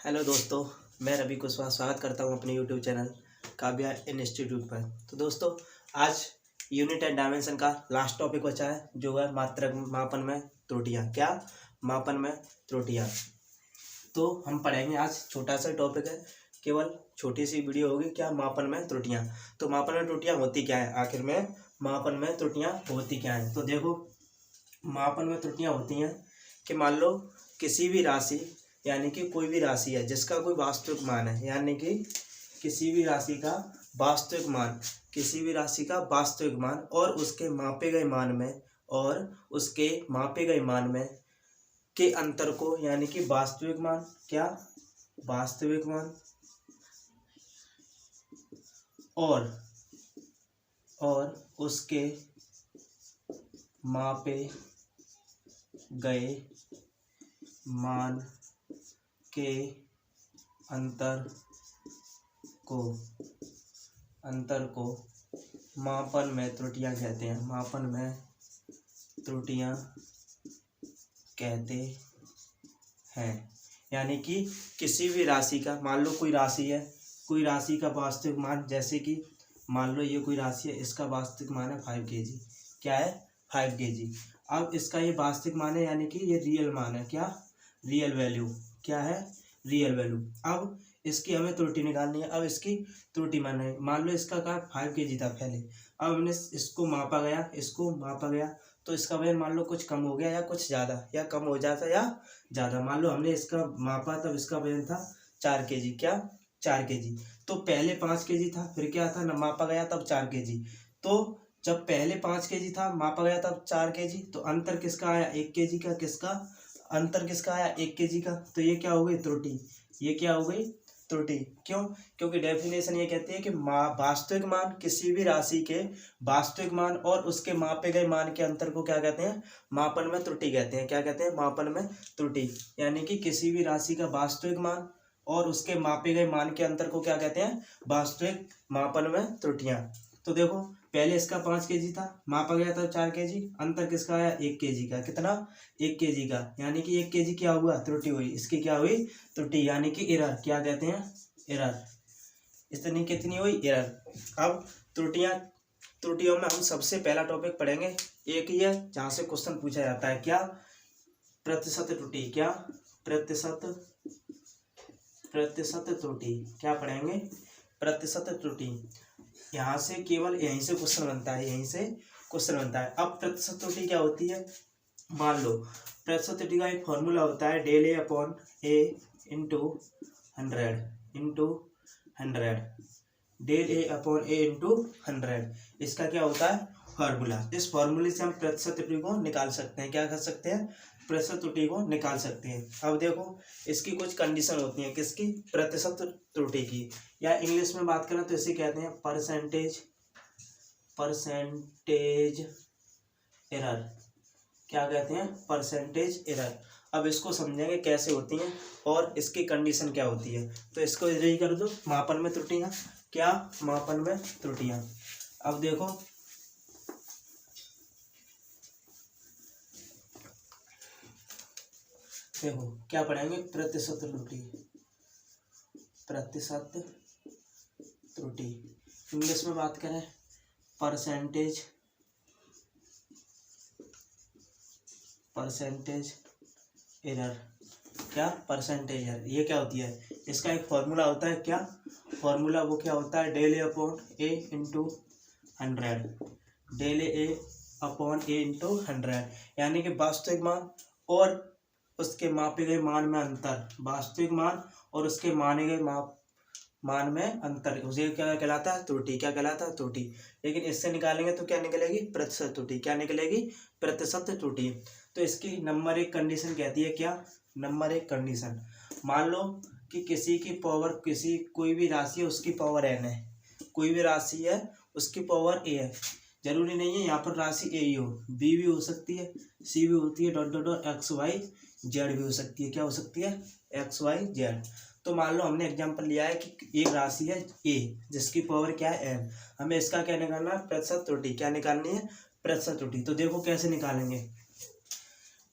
Hello दोस्तों, मैं रवि कुशवाहा स्वागत करता हूं अपने यूट्यूब चैनल काव्या इंस्टीट्यूट पर। तो दोस्तों, आज यूनिट एंड डायमेंशन का लास्ट टॉपिक बचा है, जो है मात्रक मापन में त्रुटियां। क्या? मापन में त्रुटियां। तो हम पढ़ेंगे, आज छोटा सा टॉपिक है, केवल छोटी सी वीडियो होगी। क्या? मापन में त्रुटियां। तो मापन में त्रुटियां होती क्या है, आखिर में मापन में त्रुटियां होती क्या है? तो देखो, मापन में त्रुटियां होती हैं कि मान लो किसी भी राशि, यानी कि कोई भी राशि है जिसका कोई वास्तविक मान है, यानी कि किसी भी राशि का वास्तविक मान, किसी भी राशि का वास्तविक मान और उसके मापे गए मान में, और उसके मापे गए मान में के अंतर को, यानी कि वास्तविक मान, क्या? वास्तविक मान और उसके मापे गए मान के अंतर को मापन में त्रुटियां कहते हैं। मापन में त्रुटियां कहते हैं। यानी कि किसी भी राशि का, मान लो कोई राशि है, कोई राशि का वास्तविक मान, जैसे कि मान लो ये कोई राशि है, इसका वास्तविक मान है 5 kg। क्या है? 5 kg। अब इसका ये वास्तविक मान है, यानी कि ये रियल मान है। क्या? Real value. क्या है? Real value. अब इसकी हमें त्रुटि निकालनी है। अब इसकी त्रुटि मान लो इसका का 5 kg था पहले। अब हमने इसको मापा गया, तो इसका वजन मान लो कुछ कम हो गया या कुछ ज़्यादा, या कम हो जाता या ज़्यादा। मान लो हमने इसका मापा, तब इसका वजन था 4 kg। क्या? 4 kg। तो पहले 5 kg था, फिर क्या था ना, मापा गया तब 4 kg। तो जब पहले 5 kg था, मापा गया तब 4 kg, तो अंतर किसका आया? 1 kg का। किसका अंतर? किसका आया? 1 kg का। तो ये क्या हो गई? त्रुटि। ये क्या हो गई? त्रुटि। क्यों? क्योंकि डेफिनेशन ये कहती है कि वास्तविक मान, किसी भी राशि के वास्तविक मान और उसके मापे गए मान के अंतर को क्या कहते हैं? मापन में त्रुटि कहते हैं। क्या कहते हैं? मापन में त्रुटि। यानी कि किसी भी राशि का वास्तविक मान और उसके मापे गए मान के अंतर को क्या कहते हैं? वास्तविक मापन में त्रुटियां। तो देखो, पहले इसका 5 kg था, मापा गया था 4 kg, अंतर किसका आया? 1 kg का। कितना? 1 kg का। यानी कि 1 kg क्या हुआ? त्रुटि हुई। इसकी क्या हुई? त्रुटि, यानी कि एरर। क्या कहते हैं? एरर। इतनी कितनी हुई? एरर। अब त्रुटियों में हम सबसे पहला टॉपिक पढ़ेंगे, एक ही है जहाँ से क्वेश्चन पूछा जाता है। क्या? प्रतिशत त्रुटि। क्या? प्रतिशत त्रुटि। क्या पढ़ेंगे? प्रतिशत त्रुटि। यहाँ से केवल यहीं से क्वेश्चन बनता है, अब प्रतिशत त्रुटि क्या होती है? मान लो प्रतिशत त्रुटि का एक फॉर्मूला होता है, del A upon A into 100 del A upon A into 100। इसका क्या होता है? फार्मूला। इस फार्मूले से हम प्रतिशत त्रुटि को निकाल सकते हैं। क्या कर सकते हैं? प्रतिशत त्रुटि को निकाल सकते हैं। अब देखो, इसकी कुछ कंडीशन होती है। किसकी? प्रतिशत त्रुटि की, या इंग्लिश में बात करें तो इसे कहते हैं परसेंटेज एरर। क्या कहते हैं? Percentage error. अब इसको समझेंगे कैसे होती हैं और इसकी कंडीशन क्या होती है। तो इसको इधर ही कर दो, मापन में त्रुटियां। क्या? मापन में त्रुटियां। अब देखो, क्या पढ़ेंगे? प्रतिशत त्रुटि। इंग्लिश में बात करें, परसेंटेज एरर। क्या? Percentage error. ये क्या होती है? इसका एक फॉर्मूला होता है। क्या फॉर्मूला? वो क्या होता है? Del A upon A into 100। Del A upon A into 100, यानी कि वास्तविक मान और उसके मापे गए मान में अंतर। वास्तविक मान और उसके माने गए मान में अंतर, उसे क्या कहलाता है? त्रुटि। क्या कहलाता है? त्रुटि। लेकिन इससे निकालेंगे तो क्या निकलेगी? प्रतिशत त्रुटि। क्या निकलेगी? प्रतिशत त्रुटि। तो इसकी नंबर 1 कंडीशन कहती है। क्या? नंबर 1 कंडीशन, मान लो कि किसी की पावर, कोई भी राशि है, उसकी पावर n है। कोई भी राशि है, उसकी पावर a है। जरूरी नहीं है यहाँ पर राशि a ही हो, b भी हो सकती है, c भी होती है, dot dot dot x y z भी हो सकती है। क्या हो सकती है? x y z। तो मान लो हमने एग्जांपल लिया है कि एक राशि है a, जिसकी पावर क्या है? n। हमें इसका क्या निकालना है? प्रतिशत त्रुटि। क्या निकालनी है? प्रतिशत त्रुटि। तो देखो कैसे निकालेंगे।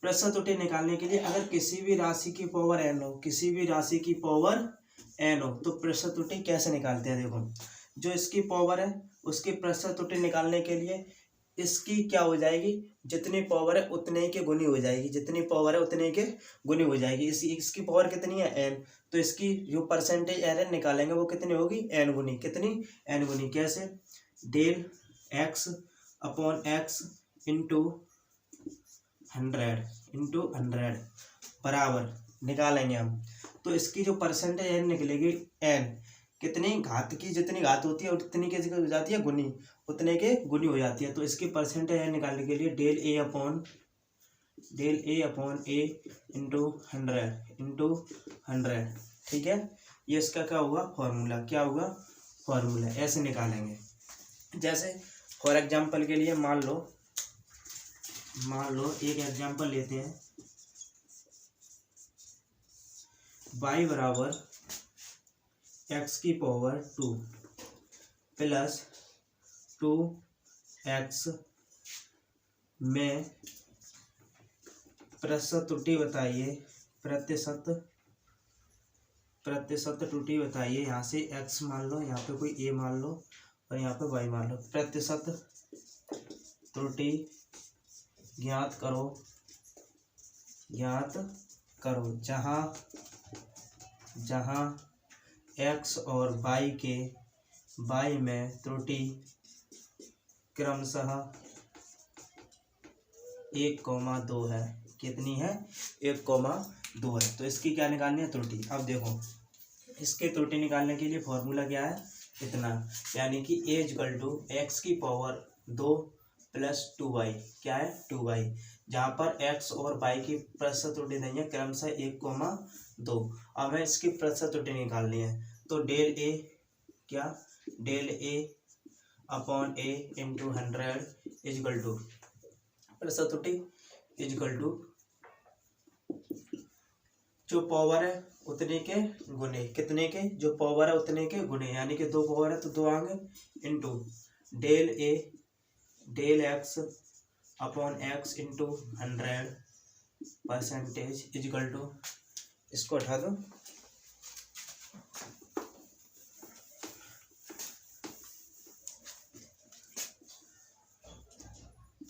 प्रतिशत त्रुटि निकालने के लिए अगर किसी भी राशि की पावर n हो, किसी भी राशि की पावर n हो, तो प्रतिशत त्रुटि कैसे निकालते हैं। देखो, जो इसकी पावर है उसकी प्रतिशत त्रुटि निकालने के लिए इसकी क्या हो जाएगी, जितनी पावर है उतने ही के गुनी हो जाएगी, जितनी पावर है उतने के गुनी हो जाएगी। इसकी पावर कितनी है n, तो इसकी जो परसेंटेज एरर निकालेंगे वो कितनी होगी, n गुनी। कितनी, n गुनी। कैसे, del x upon x into 100 बराबर निकालेंगे हम। तो इसकी जो परसेंटेज एन निकलेगी, n कितनी घात की, जितनी घात होती है उतनी के हो जाती है गुनी, उतने के गुनी हो जाती है। तो इसकी परसेंटेज एन निकालने के लिए del A upon A into 100, ठीक है। ये इसका क्या होगा, फॉर्मूला। क्या होगा, फॉर्मूला। ऐसे निकालेंगे। जैसे फॉर एग्जांपल के लिए मान लो एक एग्जांपल लेते हैं, y बराबर x की पावर 2 प्लस 2x में प्रतिशत त्रुटि बताइए, प्रतिशत त्रुटि बताइए। यहाँ से x मान लो, यहाँ पे कोई a मान लो और यहाँ पे y मान लो। प्रतिशत त्रुटि ज्ञात करो जहाँ x और y में त्रुटि क्रमशः 1,2 है। कितनी है, 1,2 है। तो इसकी क्या निकालनी है, त्रुटि। अब देखो, इसके त्रुटि निकालने के लिए फॉर्मूला क्या है, इतना, यानी कि a इक्वल टू एक्स की पावर 2 प्लस 2y। क्या है, 2y। जहाँ पर x और y की प्रतिशत त्रुटि नहीं है, क्रमशः 1,2। अब हमें इसकी प्रतिशत त्रुटि निकालनी है। तो del a upon a into 100 equal to प्रतिशत त्रुटि इक्वल टू जो पावर है उतने के गुने। कितने के, जो पावर है उतने के गुने, यानी कि 2 पावर है तो 2 आएंगे, into del x upon x into 100 percentage equal to, इसको हटा दो,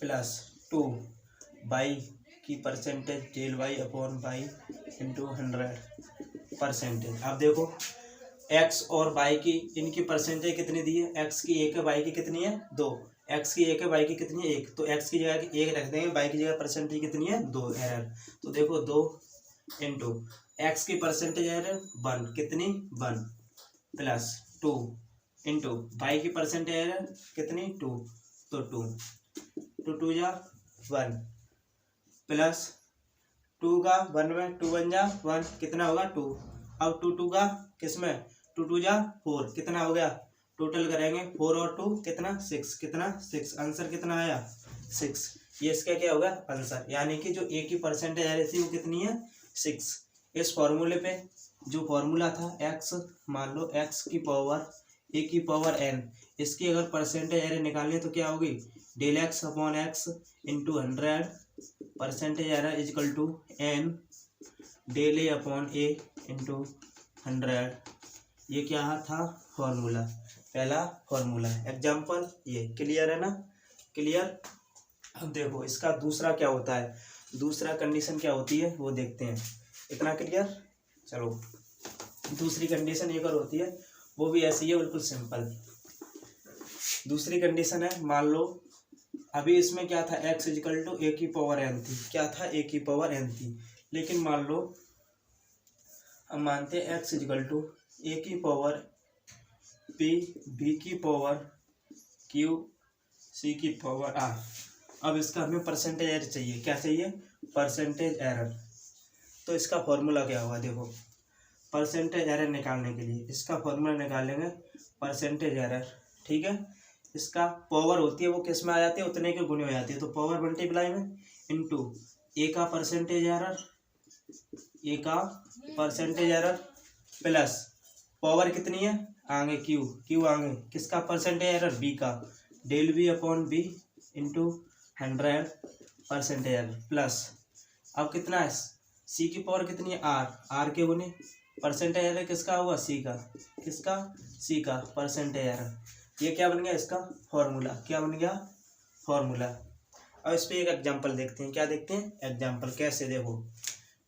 प्लस 2 y की percentage del y upon y into 100 percentage. अब देखो, x और y की इनकी परसेंटेज कितनी दी है, x की 1 है, y की कितनी है, 2। x की 1 है, y की कितनी है, 1। तो x की जगह 1 रख देंगे, y की जगह परसेंटेज कितनी है, 2। एरर, तो देखो 2 इंटू x की परसेंटेज एरर 1, कितनी, 1, प्लस 2 इंटू y की परसेंटेज एरर कितनी, 2, तो 2 जा 1 प्लस 2 का 1 में 2 1 जा 1, कितना होगा, 2। अब 2 का किसमें, 2 जा 4, कितना हो गया, टोटल करेंगे 4 और 2 कितना, 6, कितना, 6। आंसर कितना आया, 6। ये इसका क्या होगा, आंसर। यानी कि जो a की परसेंटेज एरर थी वो कितनी है, 6। इस फॉर्मूले पे जो फॉर्मूला था x, मान लो x की पावर a की पावर n, इसकी अगर परसेंटेज एरर निकालनी है तो क्या होगी, del x upon x into 100 percentage error equal to n del a upon a into 100। ये क्या था, फॉर्मूला, पहला फॉर्मूला। एग्जाम्पल ये क्लियर है ना, क्लियर। अब देखो इसका दूसरा क्या होता है, दूसरा कंडीशन क्या होती है वो देखते हैं। इतना क्लियर। चलो दूसरी कंडीशन एक और होती है, वो भी ऐसी है, बिल्कुल सिंपल। दूसरी कंडीशन है, मान लो अभी इसमें क्या था, x इक्वल टू a की पावर n थी। क्या था, a की पावर n थी। लेकिन मान लो हम मानते हैं x इक्वल टू a की पावर p, b की पावर q, c की पावर r। अब इसका हमें परसेंटेज एरर चाहिए। क्या चाहिए, परसेंटेज एरर। तो इसका फॉर्मूला क्या होगा, देखो परसेंटेज एरर निकालने के लिए इसका फॉर्मूला निकालेंगे, परसेंटेज एरर, ठीक है। इसका पावर होती है वो किस में आ जाती है, उतने के गुने हो जाती है। तो पावर मल्टीप्लाई में इंटू ए का परसेंटेज एरर प्लस पावर कितनी है, आगे क्यू आगे किसका परसेंटेज एरर, बी का, del B upon B into 100 percentage error plus अब कितना है, सी की पावर कितनी है, आर, आर के गुने परसेंटेज एरर किसका हुआ, सी का, किसका, सी का परसेंटेज एरर। ये क्या बन गया, इसका फॉर्मूला, क्या बन गया, फॉर्मूला। अब इस पे एक एग्जांपल देखते हैं, क्या देखते हैं, एग्जांपल। कैसे, देखो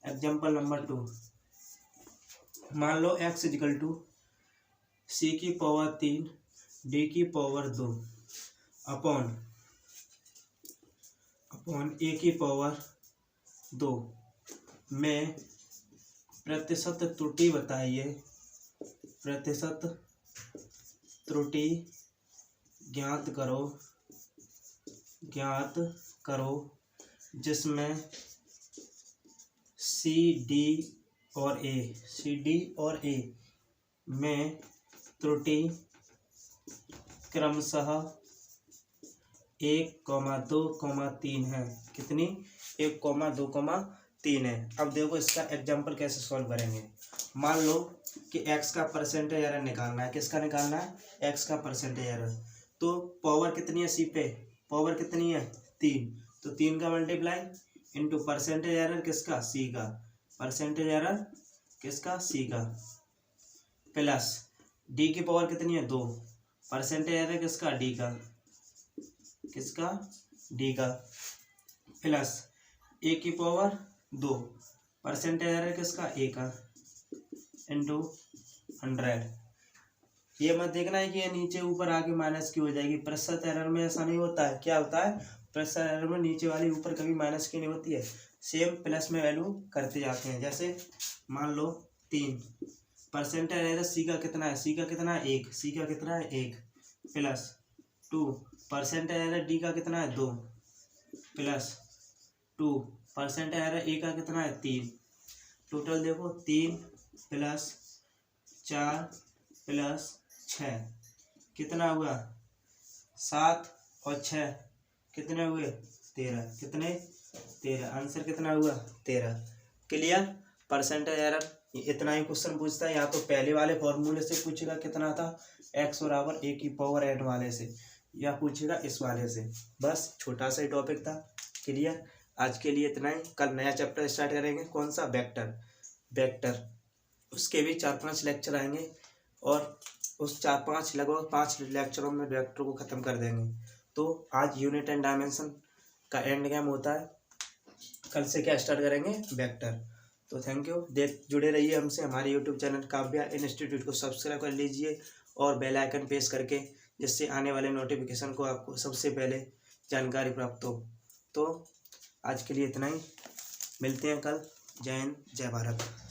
एग्जांपल नंबर 2। मान लो x इजिकल टू सी की पावर 3 डी की पावर 2 अपॉन ए की पावर 2 में प्रतिशत त्रुटि बताइए, प्रतिशत त्रुटि ज्ञात करो जिसमें सी डी और ए में त्रुटि क्रमशः 1,2,3 है। कितनी, 1,2,3 है। अब देखो इसका एग्जाम्पल कैसे सॉल्व करेंगे। मान लो कि x का परसेंटेज एरर निकालना है, किसका निकालना है, x का परसेंटेज एरर। तो पावर कितनी है सी पे, पावर कितनी है 3, तो 3 का मल्टीप्लाई इंटू परसेंटेज एरर किसका, सी का, परसेंटेज एरर किसका, सी का, प्लस डी की पावर कितनी है 2, परसेंटेज एरर किसका, डी का, किसका, डी का, प्लस ए की पावर 2, परसेंटेज एरर किसका, ए का, इंटू 100। ये मत देखना है कि ये नीचे ऊपर आके माइनस की हो जाएगी। प्रतिशत एरर में ऐसा नहीं होता है। क्या होता है, प्रतिशत एरर में नीचे वाली ऊपर कभी माइनस की नहीं होती है, सेम प्लस में वैल्यू करते जाते हैं। जैसे मान लो 3, परसेंटेज एरर सी का कितना है, सी का कितना है 1, सी का कितना है 1, प्लस 2, परसेंटेज एरर डी का कितना है 2, प्लस 2, परसेंटेज एरर ए का कितना है 3। टोटल देखो 3 प्लस 4 प्लस 6 कितना हुआ, 7 और 6 कितने हुए, 13, कितने 13, आंसर कितना हुआ 13। क्लियर। परसेंटेज एरर इतना ही क्वेश्चन पूछता है, या तो पहले वाले फॉर्मूले से पूछेगा कितना था, x बराबर a की पावर n वाले से, या पूछेगा इस वाले से। बस छोटा सा ही टॉपिक था। क्लियर। आज के लिए इतना ही। कल नया चैप्टर स्टार्ट करेंगे, कौन सा, वेक्टर। उसके भी 4-5 लेक्चर आएंगे और उस 4-5 लगभग 5 लेक्चरों में वेक्टर को ख़त्म कर देंगे। तो आज यूनिट एंड डायमेंशन का एंड गेम होता है। कल से क्या स्टार्ट करेंगे, वेक्टर। तो थैंक यू, जुड़े रहिए हमसे। हमारे यूट्यूब चैनल काव्या इंस्टीट्यूट को सब्सक्राइब कर लीजिए और बेल आइकन प्रेस करके, जिससे आने वाले नोटिफिकेशन को आपको सबसे पहले जानकारी प्राप्त हो। तो आज के लिए इतना ही, मिलते हैं कल। जय हिंद, जय भारत।